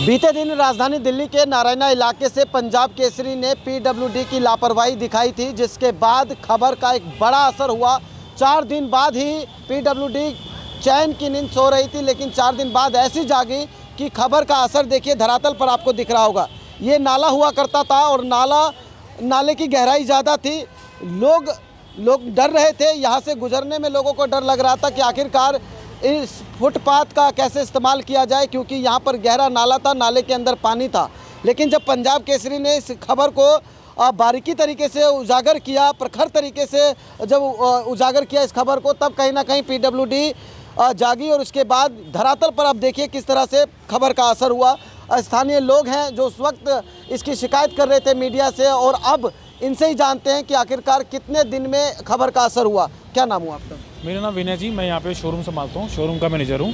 बीते दिन राजधानी दिल्ली के नारायणा इलाके से पंजाब केसरी ने पीडब्ल्यूडी की लापरवाही दिखाई थी, जिसके बाद खबर का एक बड़ा असर हुआ। 4 दिन बाद ही पीडब्ल्यूडी चैन की नींद सो रही थी, लेकिन 4 दिन बाद ऐसी जागी कि खबर का असर देखिए धरातल पर आपको दिख रहा होगा। ये नाला हुआ करता था और नाले की गहराई ज़्यादा थी। लोग डर रहे थे, यहाँ से गुजरने में लोगों को डर लग रहा था कि आखिरकार इस फुटपाथ का कैसे इस्तेमाल किया जाए, क्योंकि यहाँ पर गहरा नाला था, नाले के अंदर पानी था। लेकिन जब पंजाब केसरी ने इस खबर को बारीकी तरीके से उजागर किया, प्रखर तरीके से जब उजागर किया इस खबर को, तब कहीं ना कहीं पीडब्ल्यूडी जागी और उसके बाद धरातल पर अब देखिए किस तरह से खबर का असर हुआ। स्थानीय लोग हैं जो उस वक्त इसकी शिकायत कर रहे थे मीडिया से, और अब इनसे ही जानते हैं कि आखिरकार कितने दिन में खबर का असर हुआ। क्या नाम हुआ आपका? मेरा नाम विनय जी, मैं यहाँ पे शोरूम संभालता हूँ, शोरूम का मैनेजर हूँ।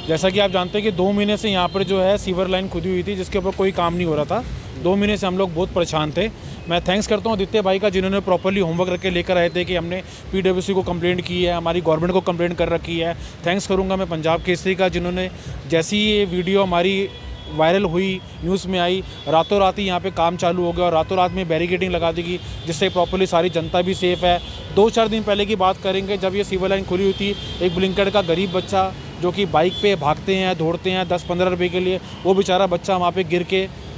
जैसा कि आप जानते हैं कि 2 महीने से यहाँ पर जो है सीवर लाइन खुदी हुई थी, जिसके ऊपर कोई काम नहीं हो रहा था। 2 महीने से हम लोग बहुत परेशान थे। मैं थैंक्स करता हूँ आदित्य भाई का, जिन्होंने प्रॉपर्ली होमवर्क करके लेकर आए थे कि हमने पीडब्ल्यूसी को कंप्लेंट की है, हमारी गवर्नमेंट को कंप्लेंट कर रखी है। थैंक्स करूँगा मैं पंजाब केसरी का, जिन्होंने जैसी ये वीडियो हमारी वायरल हुई, न्यूज़ में आई, रातों रात ही यहाँ पे काम चालू हो गया और रातों रात में बैरिकेडिंग लगा दी गई, जिससे प्रॉपर्ली सारी जनता भी सेफ़ है। 2-4 दिन पहले की बात करेंगे, जब ये सीवर लाइन खुली हुई थी, एक ब्लिंकेट का गरीब बच्चा जो कि बाइक पे भागते हैं, दौड़ते हैं 10-15 रुपये के लिए, वो बेचारा बच्चा वहाँ पे गिर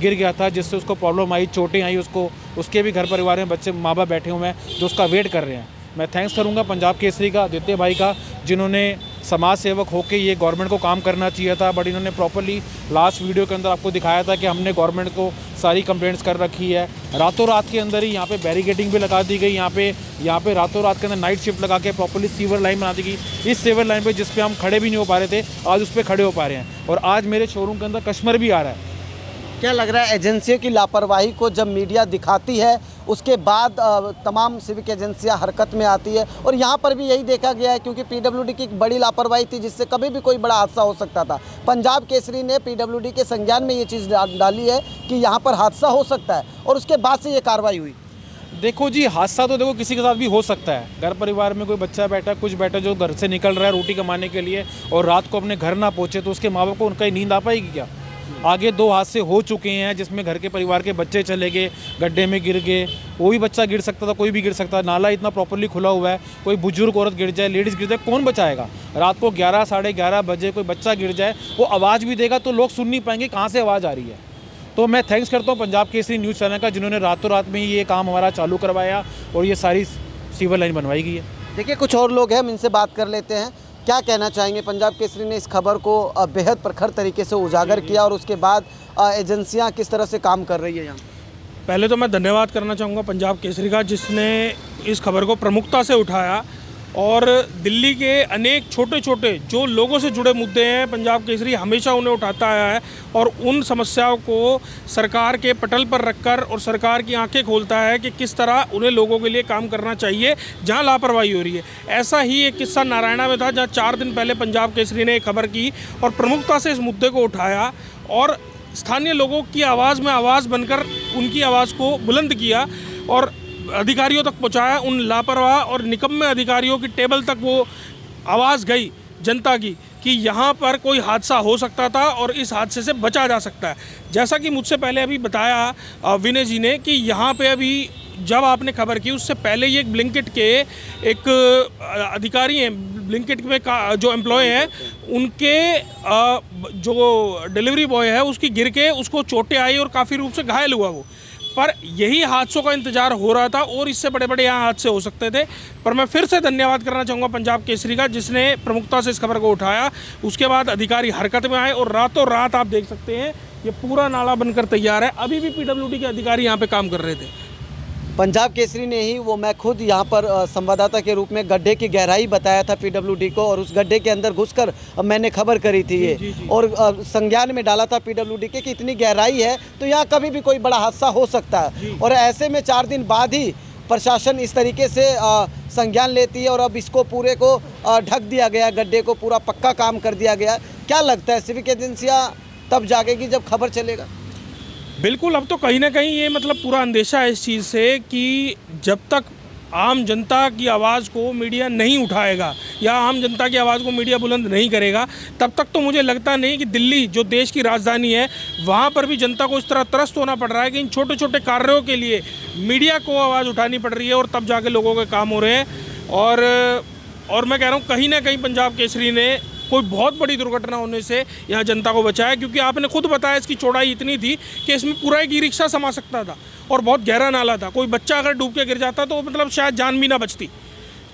गया था, जिससे उसको प्रॉब्लम आई, चोटें आई उसको। उसके भी घर परिवार में बच्चे माँ बाप बैठे हुए हैं जो उसका वेट कर रहे हैं। मैं थैंक्स करूँगा पंजाब केसरी का, आदित्य भाई का, जिन्होंने समाज सेवक होकर ये गवर्नमेंट को काम करना चाहिए था, बट इन्होंने प्रॉपर्ली लास्ट वीडियो के अंदर आपको दिखाया था कि हमने गवर्नमेंट को सारी कंप्लेंट्स कर रखी है। रातों रात के अंदर ही यहाँ पे बैरिकेडिंग भी लगा दी गई। यहाँ पे रातों रात के अंदर नाइट शिफ्ट लगा के प्रॉपर्ली सीवर लाइन बना दी गई। इस सीवर लाइन पे जिस पे हम खड़े भी नहीं हो पा रहे थे, आज उस पर खड़े हो पा रहे हैं, और आज मेरे शोरूम के अंदर कस्टमर भी आ रहा है। क्या लग रहा है एजेंसियों की लापरवाही को जब मीडिया दिखाती है, उसके बाद तमाम सिविक एजेंसियां हरकत में आती है, और यहाँ पर भी यही देखा गया है, क्योंकि पीडब्ल्यूडी की एक बड़ी लापरवाही थी जिससे कभी भी कोई बड़ा हादसा हो सकता था। पंजाब केसरी ने पीडब्ल्यूडी के संज्ञान में ये चीज़ डाली है कि यहाँ पर हादसा हो सकता है, और उसके बाद से ये कार्रवाई हुई। देखो जी, हादसा तो देखो किसी के साथ भी हो सकता है। घर परिवार में कोई बच्चा बैठा, कुछ बैठा जो घर से निकल रहा है रोटी कमाने के लिए, और रात को अपने घर ना पहुँचे, तो उसके माँ बाप को उनका नींद आ पाएगी क्या? आगे 2 हादसे हो चुके हैं जिसमें घर के परिवार के बच्चे चले गए, गड्ढे में गिर गए। वो भी बच्चा गिर सकता था, कोई भी गिर सकता है। नाला इतना प्रॉपर्ली खुला हुआ है, कोई बुजुर्ग औरत गिर जाए, लेडीज़ गिर जाए, कौन बचाएगा? रात को 11 साढ़े 11 बजे कोई बच्चा गिर जाए, वो आवाज़ भी देगा तो लोग सुन नहीं पाएंगे कहाँ से आवाज़ आ रही है। तो मैं थैंक्स करता हूँ पंजाब केसरी न्यूज़ चैनल का, जिन्होंने रातों रात में ये काम हमारा चालू करवाया और ये सारी सीवर लाइन बनवाई गई है। देखिए, कुछ और लोग हैं, हम इनसे बात कर लेते हैं। क्या कहना चाहेंगे? पंजाब केसरी ने इस खबर को बेहद प्रखर तरीके से उजागर किया, और उसके बाद एजेंसियां किस तरह से काम कर रही है यहाँ? पहले तो मैं धन्यवाद करना चाहूँगा पंजाब केसरी का, जिसने इस खबर को प्रमुखता से उठाया, और दिल्ली के अनेक छोटे छोटे जो लोगों से जुड़े मुद्दे हैं, पंजाब केसरी हमेशा उन्हें उठाता आया है, और उन समस्याओं को सरकार के पटल पर रखकर और सरकार की आंखें खोलता है कि किस तरह उन्हें लोगों के लिए काम करना चाहिए जहां लापरवाही हो रही है। ऐसा ही एक किस्सा नारायणा में था, जहां 4 दिन पहले पंजाब केसरी ने एक खबर की और प्रमुखता से इस मुद्दे को उठाया, और स्थानीय लोगों की आवाज़ में आवाज़ बनकर उनकी आवाज़ को बुलंद किया और अधिकारियों तक पहुंचाया। उन लापरवाह और निकम्मे अधिकारियों की टेबल तक वो आवाज़ गई जनता की कि यहाँ पर कोई हादसा हो सकता था और इस हादसे से बचा जा सकता है। जैसा कि मुझसे पहले अभी बताया विनय जी ने कि यहाँ पे अभी जब आपने खबर की, उससे पहले ही एक ब्लिंकिट के एक अधिकारी हैं, ब्लिंकिट में जो एम्प्लॉय हैं, उनके जो डिलीवरी बॉय है उसकी गिर के उसको चोटें आई और काफ़ी रूप से घायल हुआ वो। पर यही हादसों का इंतजार हो रहा था, और इससे बड़े बड़े यहाँ हादसे हो सकते थे। पर मैं फिर से धन्यवाद करना चाहूँगा पंजाब केसरी का, जिसने प्रमुखता से इस खबर को उठाया। उसके बाद अधिकारी हरकत में आए, और रातों रात आप देख सकते हैं ये पूरा नाला बनकर तैयार है। अभी भी पीडब्ल्यूडी के अधिकारी यहाँ पे काम कर रहे थे। पंजाब केसरी ने ही, वो मैं खुद यहाँ पर संवाददाता के रूप में गड्ढे की गहराई बताया था पीडब्ल्यूडी को, और उस गड्ढे के अंदर घुसकर मैंने खबर करी थी ये, जी। और संज्ञान में डाला था पीडब्ल्यूडी के कि इतनी गहराई है तो यहाँ कभी भी कोई बड़ा हादसा हो सकता है। और ऐसे में 4 दिन बाद ही प्रशासन इस तरीके से संज्ञान लेती है, और अब इसको पूरे को ढक दिया गया, गड्ढे को पूरा पक्का काम कर दिया गया। क्या लगता है, सिविक एजेंसियाँ तब जागेगी जब खबर चलेगा? बिल्कुल, अब तो कहीं ना कहीं ये मतलब पूरा अंदेशा है इस चीज़ से कि जब तक आम जनता की आवाज़ को मीडिया नहीं उठाएगा या आम जनता की आवाज़ को मीडिया बुलंद नहीं करेगा, तब तक तो मुझे लगता नहीं कि दिल्ली जो देश की राजधानी है वहाँ पर भी जनता को इस तरह त्रस्त होना पड़ रहा है कि इन छोटे छोटे कार्यों के लिए मीडिया को आवाज़ उठानी पड़ रही है और तब जाके लोगों के काम हो रहे हैं। और मैं कह रहा हूँ कहीं ना कहीं पंजाब केसरी ने कोई बहुत बड़ी दुर्घटना होने से यहाँ जनता को बचाया, क्योंकि आपने खुद बताया इसकी चौड़ाई इतनी थी कि इसमें पूरा एक ई रिक्शा समा सकता था और बहुत गहरा नाला था। कोई बच्चा अगर डूब के गिर जाता तो मतलब शायद जान भी ना बचती।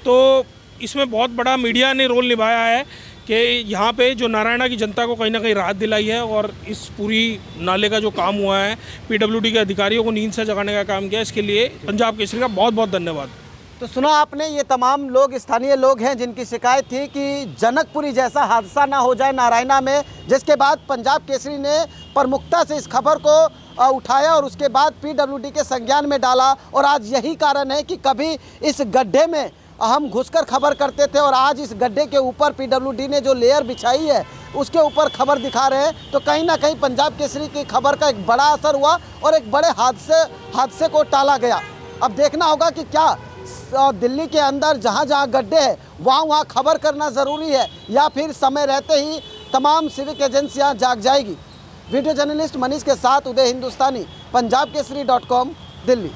तो इसमें बहुत बड़ा मीडिया ने रोल निभाया है कि यहाँ पे जो नारायणा की जनता को कहीं ना कहीं राहत दिलाई है और इस पूरी नाले का जो काम हुआ है PWD के अधिकारियों को नींद से जगाने का काम किया, इसके लिए पंजाब केसरी का बहुत बहुत धन्यवाद। तो सुना आपने, ये तमाम लोग स्थानीय लोग हैं जिनकी शिकायत थी कि जनकपुरी जैसा हादसा ना हो जाए नारायणा में, जिसके बाद पंजाब केसरी ने प्रमुखता से इस खबर को उठाया और उसके बाद PWD के संज्ञान में डाला। और आज यही कारण है कि कभी इस गड्ढे में हम घुसकर खबर करते थे और आज इस गड्ढे के ऊपर PWD ने जो लेयर बिछाई है उसके ऊपर खबर दिखा रहे हैं। तो कहीं ना कहीं पंजाब केसरी की खबर का एक बड़ा असर हुआ और एक बड़े हादसे को टाला गया। अब देखना होगा कि क्या दिल्ली के अंदर जहाँ जहाँ गड्ढे हैं वहाँ खबर करना ज़रूरी है या फिर समय रहते ही तमाम सिविक एजेंसियाँ जाग जाएगी। वीडियो जर्नलिस्ट मनीष के साथ उदय हिंदुस्तानी, पंजाब केसरी.com, दिल्ली।